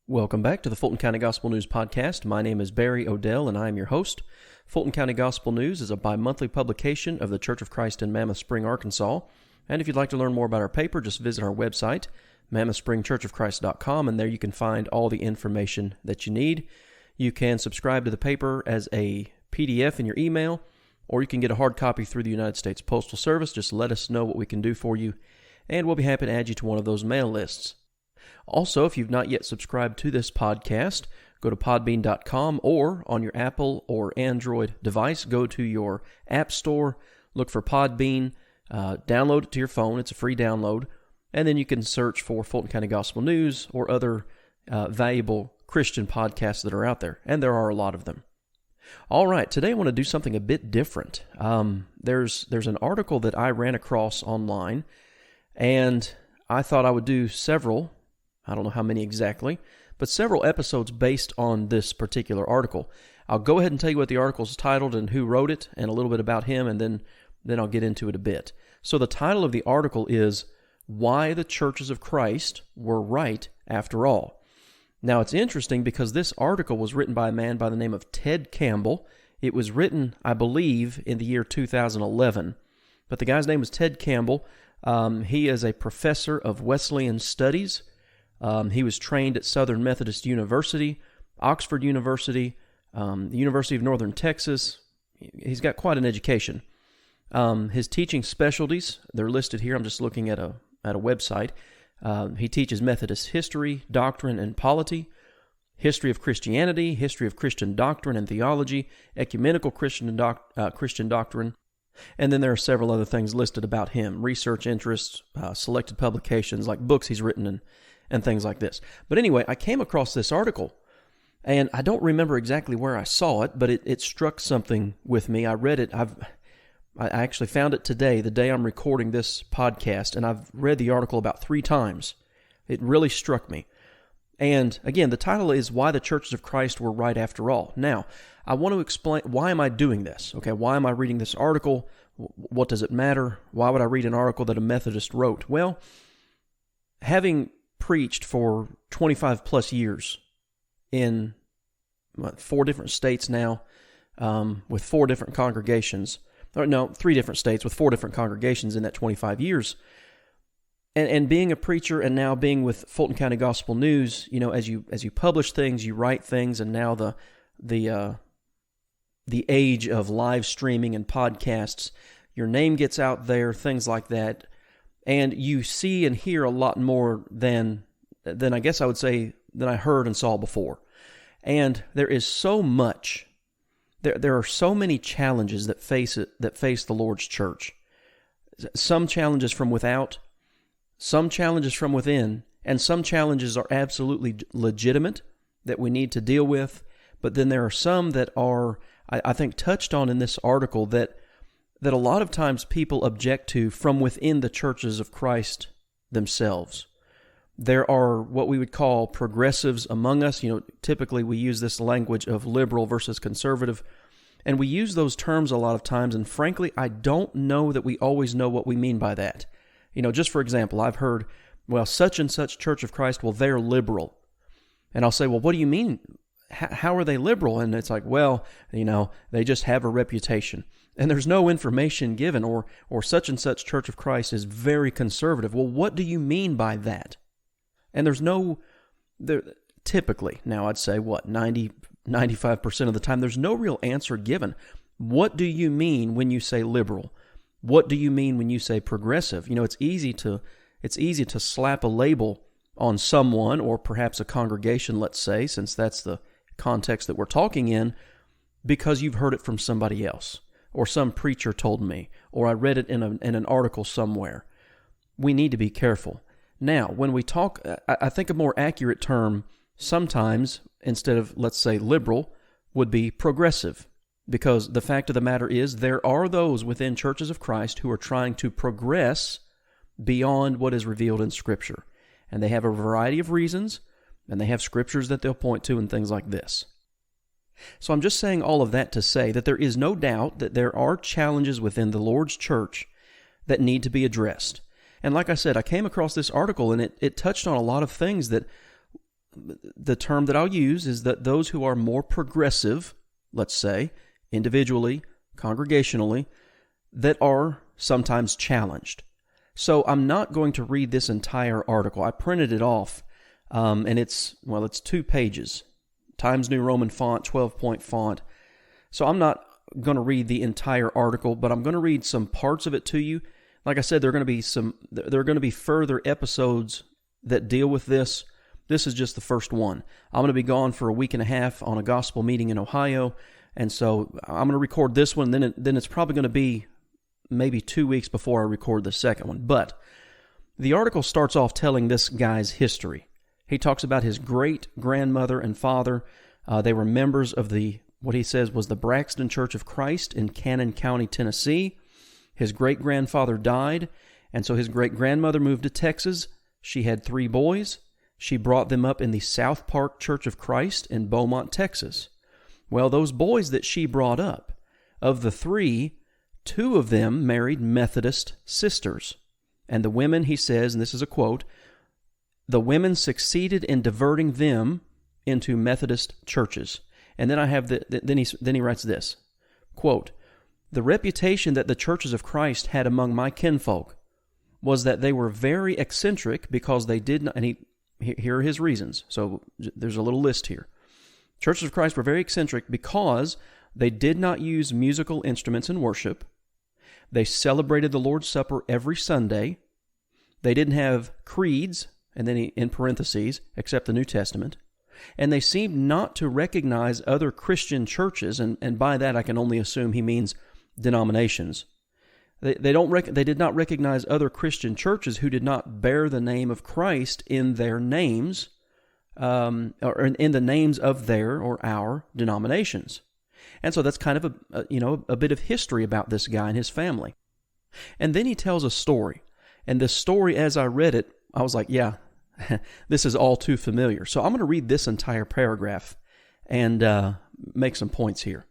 Welcome back to the Fulton County Gospel News Podcast. My name is Barry Odell, and I am your host. Fulton County Gospel News is a bi-monthly publication of the Church of Christ in Mammoth Spring, Arkansas. And if you'd like to learn more about our paper, just visit our website, mammothspringchurchofchrist.com, and there you can find all the information that you need. You can subscribe to the paper as a PDF in your email, or you can get a hard copy through the United States Postal Service. Just let us know what we can do for you, and we'll be happy to add you to one of those mail lists. Also, if you've not yet subscribed to this podcast, go to podbean.com, or on your Apple or Android device, go to your App Store, look for Podbean, download it to your phone. It's a free download, and then you can search for Fulton County Gospel News or other valuable Christian podcasts that are out there, and there are a lot of them. All right, today I want to do something a bit different. There's an article that I ran across online, and I thought I would do several, I don't know how many exactly, but several episodes based on this particular article. I'll go ahead and tell you what the article is titled and who wrote it and a little bit about him, and then I'll get into it a bit. So the title of the article is Why the Churches of Christ Were Right After All. Now it's interesting because this article was written by a man by the name of Ted Campbell. It was written, I believe, in the year 2011. But the guy's name was Ted Campbell. He is a professor of Wesleyan Studies. He was trained at Southern Methodist University, Oxford University, the University of Northern Texas. He's got quite an education. His teaching specialties, they're listed here. I'm just looking at a website. He teaches Methodist history, doctrine, and polity, history of Christianity, history of Christian doctrine and theology, ecumenical Christian doctrine, and then there are several other things listed about him, research interests, selected publications, like books he's written and things like this. But anyway, I came across this article, and I don't remember exactly where I saw it, but it struck something with me. I read it. I actually found it today, the day I'm recording this podcast, and I've read the article about 3 times. It really struck me. And again, the title is Why the Churches of Christ Were Right After All. Now, I want to explain, why am I doing this? Okay, why am I reading this article? What does it matter? Why would I read an article that a Methodist wrote? Well, having preached for 25 plus years in 4 different states now, with 4 different congregations, 3 different states with 4 different congregations in that 25 years, and being a preacher and now being with Fulton County Gospel News, as you publish things, you write things, and now the age of live streaming and podcasts, your name gets out there, things like that, and you see and hear a lot more than I guess I would say than I heard and saw before. And there is so much. There are so many challenges that face the Lord's church. Some challenges from without, some challenges from within, and some challenges are absolutely legitimate that we need to deal with. But then there are some that are, I think, touched on in this article that a lot of times people object to from within the churches of Christ themselves. There are what we would call progressives among us. Typically we use this language of liberal versus conservative, and we use those terms a lot of times, and frankly, I don't know that we always know what we mean by that. Just for example, I've heard, well, such and such Church of Christ, well, they're liberal. And I'll say, well, what do you mean? How are they liberal? And it's like, well, they just have a reputation. And there's no information given, or such and such Church of Christ is very conservative. Well, what do you mean by that? And typically, now I'd say 95% of the time, there's no real answer given. What do you mean when you say liberal? What do you mean when you say progressive? It's easy to slap a label on someone, or perhaps a congregation, let's say, since that's the context that we're talking in, because you've heard it from somebody else, or some preacher told me, or I read it in an article somewhere. We need to be careful. Now, when we talk, I think a more accurate term sometimes, instead of, let's say, liberal, would be progressive. Because the fact of the matter is, there are those within churches of Christ who are trying to progress beyond what is revealed in Scripture. And they have a variety of reasons, and they have scriptures that they'll point to and things like this. So I'm just saying all of that to say that there is no doubt that there are challenges within the Lord's church that need to be addressed. And like I said, I came across this article, and it touched on a lot of things that the term that I'll use is that those who are more progressive, let's say, individually, congregationally, that are sometimes challenged. So I'm not going to read this entire article. I printed it off, and it's 2 pages. Times New Roman font, 12-point font. So I'm not going to read the entire article, but I'm going to read some parts of it to you. Like I said, there are going to be further episodes that deal with this. This is just the first one. I'm going to be gone for a week and a half on a gospel meeting in Ohio, and so I'm going to record this one, then it's probably going to be maybe 2 weeks before I record the second one. But the article starts off telling this guy's history. He talks about his great-grandmother and father. They were members of what he says was the Braxton Church of Christ in Cannon County, Tennessee. His great-grandfather died, and so his great-grandmother moved to Texas. She had 3 boys. She brought them up in the South Park Church of Christ in Beaumont, Texas. Well, those boys that she brought up, of the 3, 2 of them married Methodist sisters. And the women, he says, and this is a quote, the women succeeded in diverting them into Methodist churches. And then then he writes this, quote, the reputation that the churches of Christ had among my kinfolk was that they were very eccentric because they did not, and here are his reasons. So there's a little list here. Churches of Christ were very eccentric because they did not use musical instruments in worship. They celebrated the Lord's Supper every Sunday. They didn't have creeds, and then in parentheses, except the New Testament. And they seemed not to recognize other Christian churches, and by that I can only assume he means denominations. They did not recognize other Christian churches who did not bear the name of Christ in their names, or in the names of their or our denominations. And so that's kind of a bit of history about this guy and his family. And then he tells a story. And this story, as I read it, I was like, yeah, this is all too familiar. So I'm going to read this entire paragraph and make some points here.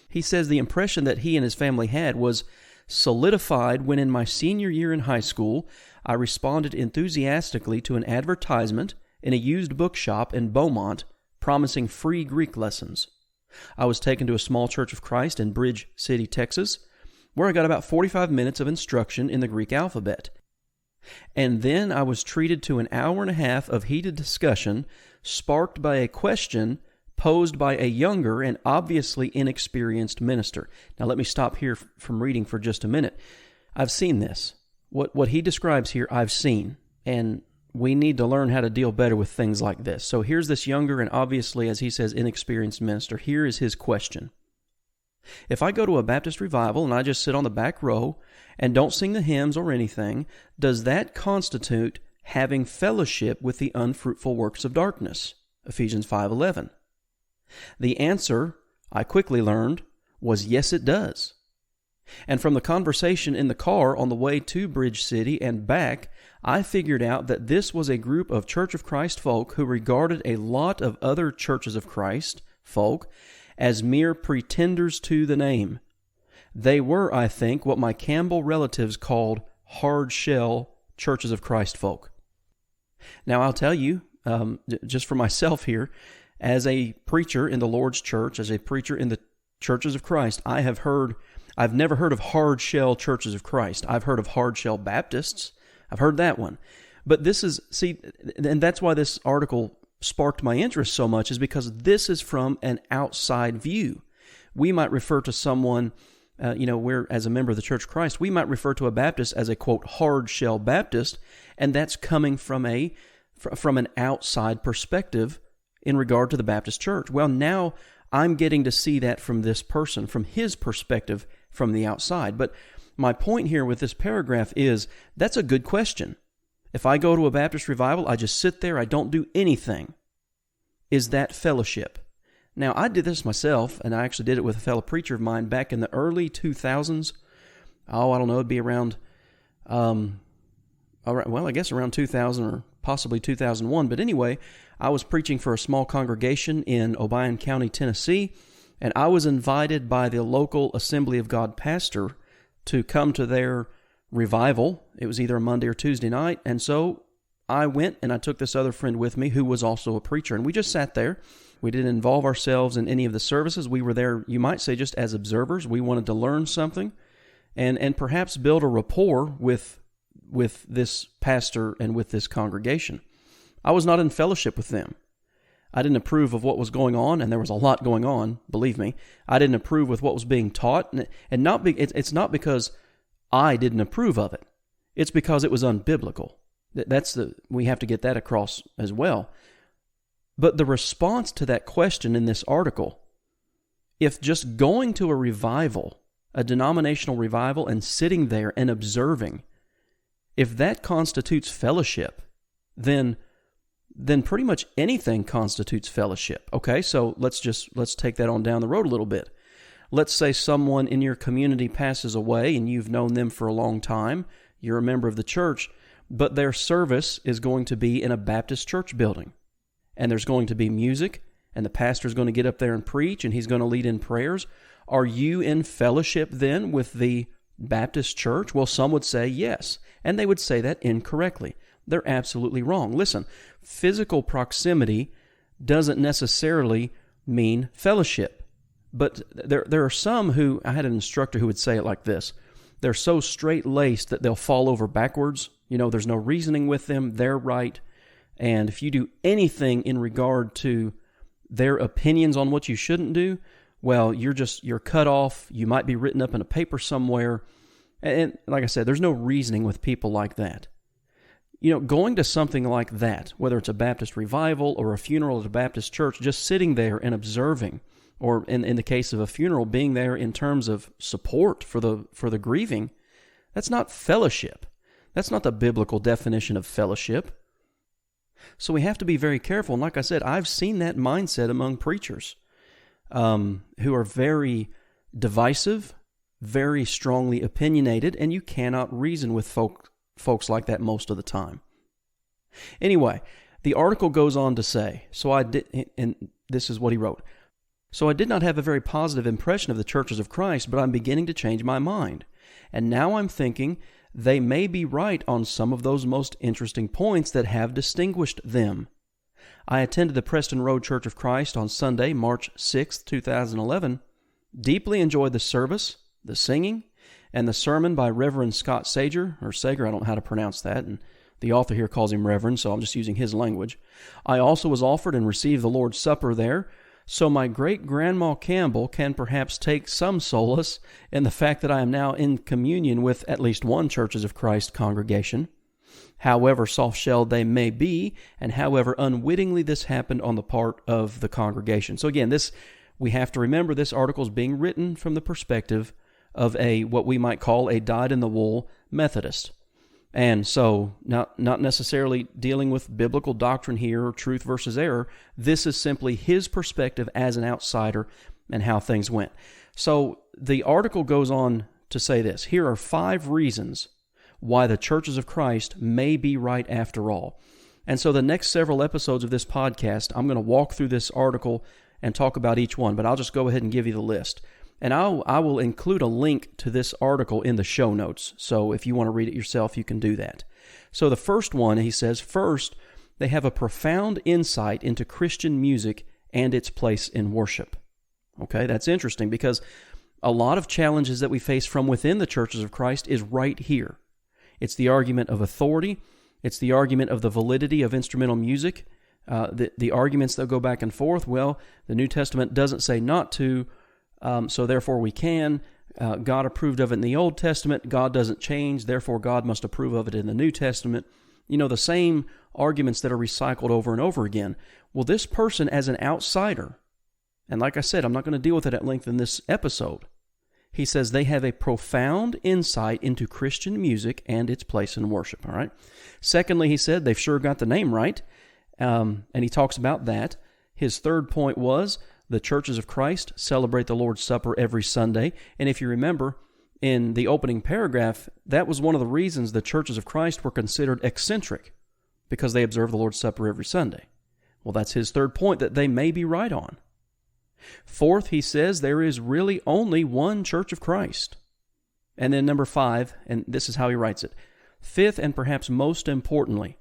He says the impression that he and his family had was solidified when in my senior year in high school, I responded enthusiastically to an advertisement in a used bookshop in Beaumont promising free Greek lessons. I was taken to a small Church of Christ in Bridge City, Texas, where I got about 45 minutes of instruction in the Greek alphabet. And then I was treated to an hour and a half of heated discussion sparked by a question posed by a younger and obviously inexperienced minister. Now let me stop here from reading for just a minute. I've seen this. What he describes here, I've seen, and we need to learn how to deal better with things like this. So here's this younger and obviously, as he says, inexperienced minister. Here is his question. If I go to a Baptist revival and I just sit on the back row and don't sing the hymns or anything, does that constitute having fellowship with the unfruitful works of darkness? Ephesians 5:11. The answer, I quickly learned, was yes, it does. And from the conversation in the car on the way to Bridge City and back, I figured out that this was a group of Church of Christ folk who regarded a lot of other Churches of Christ folk as mere pretenders to the name. They were, I think, what my Campbell relatives called hard-shell Churches of Christ folk. Now, I'll tell you, just for myself here, as a preacher in the Lord's church, as a preacher in the Churches of Christ, I've never heard of hard-shell Churches of Christ. I've heard of hard-shell Baptists. I've heard that one. But this is, and that's why this article sparked my interest so much, is because this is from an outside view. We might refer to someone, we're, as a member of the Church of Christ, we might refer to a Baptist as a, quote, hard-shell Baptist, and that's coming from an outside perspective in regard to the Baptist church. Well, now I'm getting to see that from this person, from his perspective from the outside. But my point here with this paragraph is, that's a good question. If I go to a Baptist revival, I just sit there, I don't do anything. Is that fellowship? Now, I did this myself, and I actually did it with a fellow preacher of mine back in the early 2000s. Oh, I don't know, it'd be around, around 2000 or possibly 2001. But anyway, I was preaching for a small congregation in Obion County, Tennessee, and I was invited by the local Assembly of God pastor to come to their revival. It was either a Monday or Tuesday night, and so I went and I took this other friend with me who was also a preacher, and we just sat there. We didn't involve ourselves in any of the services. We were there, you might say, just as observers. We wanted to learn something and perhaps build a rapport with this pastor and with this congregation. I was not in fellowship with them. I didn't approve of what was going on, and there was a lot going on, believe me. I didn't approve with what was being taught, and it's not because I didn't approve of it. It's because it was unbiblical. We have to get that across as well. But the response to that question in this article, if just going to a revival, a denominational revival, and sitting there and observing, if that constitutes fellowship, then pretty much anything constitutes fellowship. Okay, so let's take that on down the road a little bit. Let's say someone in your community passes away and you've known them for a long time. You're a member of the church, but their service is going to be in a Baptist church building. And there's going to be music, and the pastor's going to get up there and preach, and he's going to lead in prayers. Are you in fellowship then with the Baptist church? Well, some would say yes, and they would say that incorrectly. They're absolutely wrong. Listen, physical proximity doesn't necessarily mean fellowship. But there are some who, I had an instructor who would say it like this: they're so straight-laced that they'll fall over backwards. There's no reasoning with them. They're right. And if you do anything in regard to their opinions on what you shouldn't do, well, you're cut off. You might be written up in a paper somewhere. And like I said, there's no reasoning with people like that. Going to something like that, whether it's a Baptist revival or a funeral at a Baptist church, just sitting there and observing, or in the case of a funeral, being there in terms of support for the grieving, that's not fellowship. That's not the biblical definition of fellowship. So we have to be very careful. And like I said, I've seen that mindset among preachers who are very divisive, very strongly opinionated, and you cannot reason with folks like that most of the time. Anyway, the article goes on to say, and this is what he wrote: "So I did not have a very positive impression of the churches of Christ, but I'm beginning to change my mind. And now I'm thinking they may be right on some of those most interesting points that have distinguished them. I attended the Preston Road Church of Christ on Sunday, March 6, 2011. Deeply enjoyed the service, the singing, and the sermon by Reverend Scott Sager, I don't know how to pronounce that, and the author here calls him Reverend, so I'm just using his language. I also was offered and received the Lord's Supper there, so my great-grandma Campbell can perhaps take some solace in the fact that I am now in communion with at least one Churches of Christ congregation. However soft-shelled they may be, and however unwittingly this happened on the part of the congregation." So again, we have to remember this article is being written from the perspective of what we might call a dyed-in-the-wool Methodist. And so, not necessarily dealing with biblical doctrine here, or truth versus error. This is simply his perspective as an outsider and how things went. So the article goes on to say this: here are 5 reasons why the Churches of Christ may be right after all. And so the next several episodes of this podcast, I'm going to walk through this article and talk about each one, but I'll just go ahead and give you the list. And I will include a link to this article in the show notes, so if you want to read it yourself, you can do that. So the first one, he says, first, they have a profound insight into Christian music and its place in worship. Okay, that's interesting, because a lot of challenges that we face from within the Churches of Christ is right here. It's the argument of authority. It's the argument of the validity of instrumental music. The arguments that go back and forth. Well, the New Testament doesn't say not to, so therefore we can. God approved of it in the Old Testament. God doesn't change, therefore God must approve of it in the New Testament. The same arguments that are recycled over and over again. Well, this person as an outsider, and like I said, I'm not going to deal with it at length in this episode. He says they have a profound insight into Christian music and its place in worship, all right? Secondly, he said they've sure got the name right, and he talks about that. His third point was the Churches of Christ celebrate the Lord's Supper every Sunday. And if you remember, in the opening paragraph, that was one of the reasons the Churches of Christ were considered eccentric, because they observe the Lord's Supper every Sunday. Well, that's his third point that they may be right on. Fourth, he says there is really only one Church of Christ. And then number 5, and this is how he writes it. Fifth, and perhaps most importantly,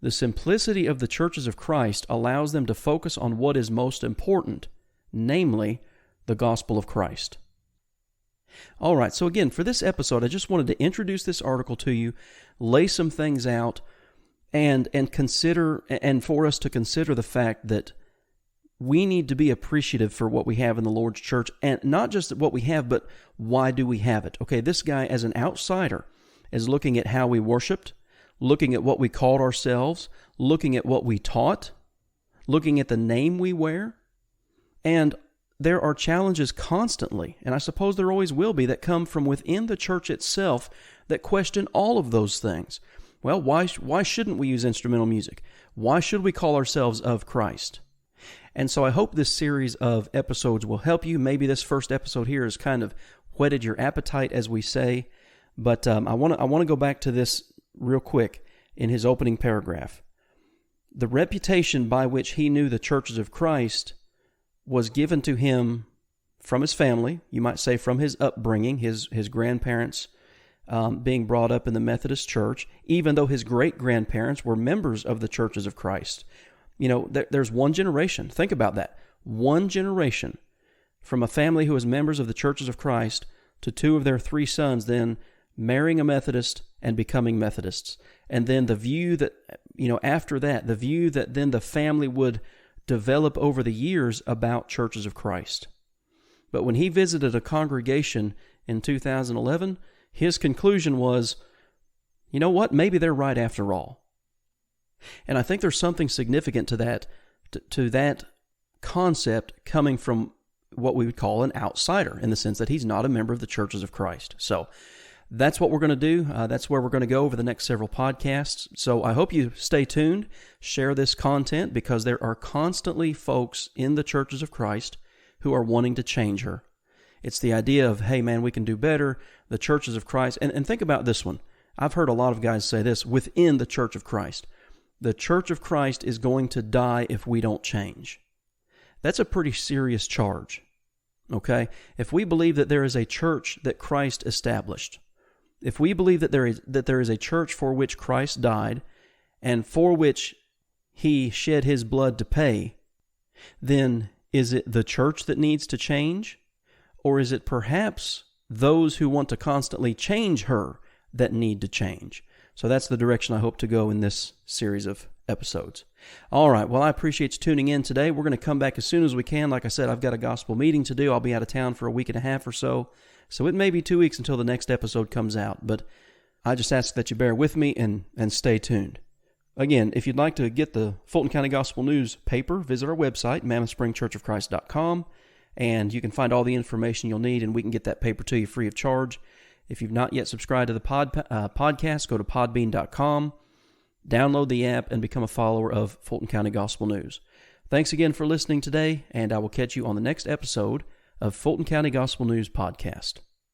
The simplicity of the churches of Christ allows them to focus on what is most important, namely, the gospel of Christ. All right, so again, for this episode, I just wanted to introduce this article to you, lay some things out, and for us to consider the fact that we need to be appreciative for what we have in the Lord's church, and not just what we have, but why do we have it? Okay, this guy, as an outsider, is looking at how we worshiped, looking at what we called ourselves, looking at what we taught, looking at the name we wear. And there are challenges constantly, and I suppose there always will be, that come from within the church itself that question all of those things. Well, why shouldn't we use instrumental music? Why should we call ourselves of Christ? And so I hope this series of episodes will help you. Maybe this first episode here has kind of whetted your appetite, as we say. But I want to go back to this real quick in his opening paragraph. The reputation by which he knew the churches of Christ was given to him from his family, you might say from his upbringing, his grandparents being brought up in the Methodist church, even though his great-grandparents were members of the churches of Christ. You know, there's one generation. Think about that. One generation from a family who was members of the churches of Christ to two of their three sons then marrying a Methodist and becoming Methodists. And then the view that, after that, the view that then the family would develop over the years about churches of Christ. But when he visited a congregation in 2011, his conclusion was, you know what, maybe they're right after all. And I think there's something significant to that concept coming from what we would call an outsider, in the sense that he's not a member of the churches of Christ. So that's what we're going to do. That's where we're going to go over the next several podcasts. So I hope you stay tuned, share this content, because there are constantly folks in the churches of Christ who are wanting to change her. It's the idea of, hey man, we can do better, the churches of Christ. And think about this one. I've heard a lot of guys say this within the church of Christ. The church of Christ is going to die if we don't change. That's a pretty serious charge, okay? If we believe that there is a church that Christ established, if we believe that there is a church for which Christ died and for which he shed his blood to pay, then is it the church that needs to change? Or is it perhaps those who want to constantly change her that need to change? So that's the direction I hope to go in this series of episodes. All right, well, I appreciate you tuning in today. We're going to come back as soon as we can. Like I said, I've got a gospel meeting to do. I'll be out of town for a week and a half or so. So it may be 2 weeks until the next episode comes out. But I just ask that you bear with me and stay tuned. Again, if you'd like to get the Fulton County Gospel News paper, visit our website, MammothSpringChurchOfChrist.com, and you can find all the information you'll need, and we can get that paper to you free of charge. If you've not yet subscribed to the podcast, go to podbean.com, download the app, and become a follower of Fulton County Gospel News. Thanks again for listening today, and I will catch you on the next episode of Fulton County Gospel News Podcast.